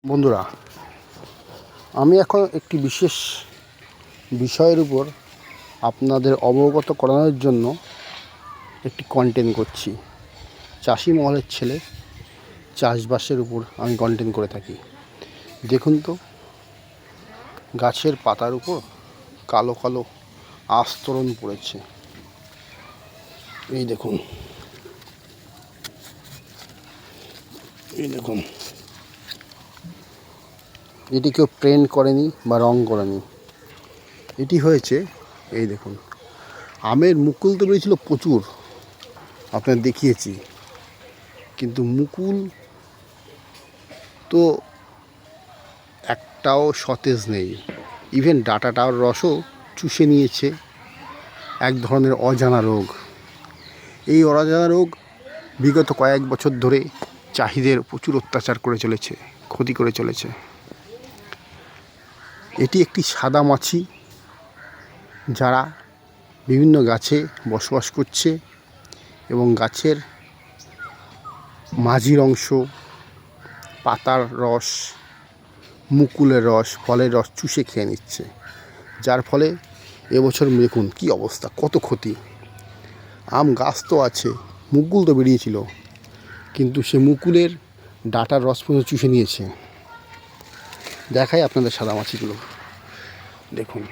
বন্ধুরা, আমি এখন একটি বিশেষ বিষয়ের উপর আপনাদের অবগত করানোর জন্য একটি কন্টেন্ট করছি। চাষি মহলের ছেলে, চাষবাসের উপর আমি কন্টেন্ট করে থাকি। দেখুন তো, গাছের পাতার উপর কালো কালো আস্তরণ পড়েছে। এই দেখুন, এটি কেউ পেন্ট করেনি বা রং করেনি, এটি হয়েছে। এই দেখুন, আমের মুকুল তো বেরিয়েছিল প্রচুর, আপনার দেখিয়েছি, কিন্তু মুকুল তো একটাও সতেজ নেই। ইভেন ডাটাটার রসও চুষে নিয়েছে এক ধরনের অজানা রোগ। এই অজানা রোগ বিগত কয়েক বছর ধরে চাষিদের প্রচুর অত্যাচার করে চলেছে, ক্ষতি করে চলেছে। এটি একটি সাদা মাছি, যারা বিভিন্ন গাছে বসবাস করছে এবং গাছের মাঝির অংশ, পাতার রস, মুকুলের রস, ফলের রস চুষে খেয়ে নিচ্ছে। যার ফলে এবছর দেখুন কী অবস্থা, কত ক্ষতি। আম গাছ তো আছে, মুকুল তো বেরিয়েছিল, কিন্তু সে মুকুলের ডাটার রস পর্যন্ত চুষে নিয়েছে। দেখাই আপনাদের সাদা মাছিগুলো, দেখুন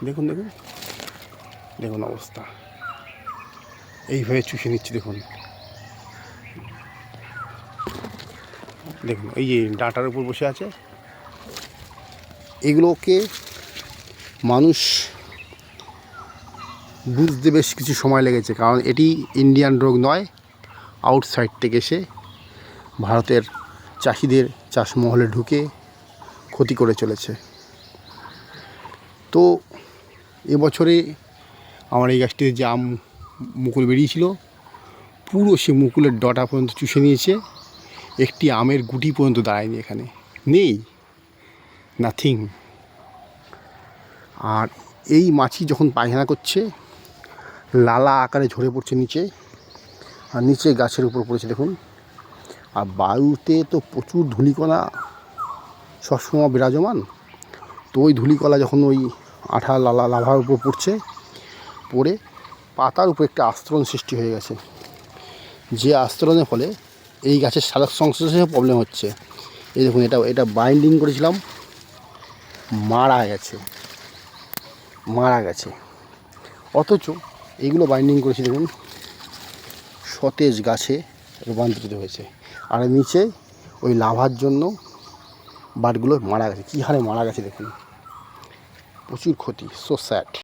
দেখুন দেখুন দেখুন অবস্থা, এইভাবে চুষে নিচ্ছে। দেখুন দেখুন, এই যে ডাটার উপর বসে আছে। এগুলোকে মানুষ বুঝতে বেশ কিছু সময় লেগেছে, কারণ এটি ইন্ডিয়ান রোগ নয়, আউটসাইড থেকে এসে ভারতের চাষিদের চাষমহলে ঢুকে ক্ষতি করে চলেছে। তো এবছরে আমার এই গাছটিতে যে আম মুকুল বেরিয়েছিল, পুরো সে মুকুলের ডটা পর্যন্ত চুষে নিয়েছে। একটি আমের গুটি পর্যন্ত দাঁড়ায়নি, এখানে নেই, নাথিং। আর এই মাছি যখন পায়খানা করছে, লালা আকারে ঝরে পড়ছে নিচে, আর নিচে গাছের উপর পড়েছে দেখুন। আর বায়ুতে তো প্রচুর ধূলিকণা সবসময় বিরাজমান। তো ওই ধূলিকণা যখন ওই আঠা লাভার উপর পড়ছে, পড়ে পাতার উপর একটা আস্তরণ সৃষ্টি হয়ে গেছে। যে আস্তরণের ফলে এই গাছের সালোক সংশ্লেষণে প্রবলেম হচ্ছে। এই দেখুন, এটা বাইন্ডিং করেছিলাম, মারা গেছে। অথচ এইগুলো বাইন্ডিং করেছি দেখুন, সতেজ গাছে রূপান্তরিত হয়েছে। আর নিচে ওই লাভার জন্য বাটগুলো মারা গেছে। কী হারে মারা গেছে দেখুন, প্রচুর ক্ষতি, সো স্যাড।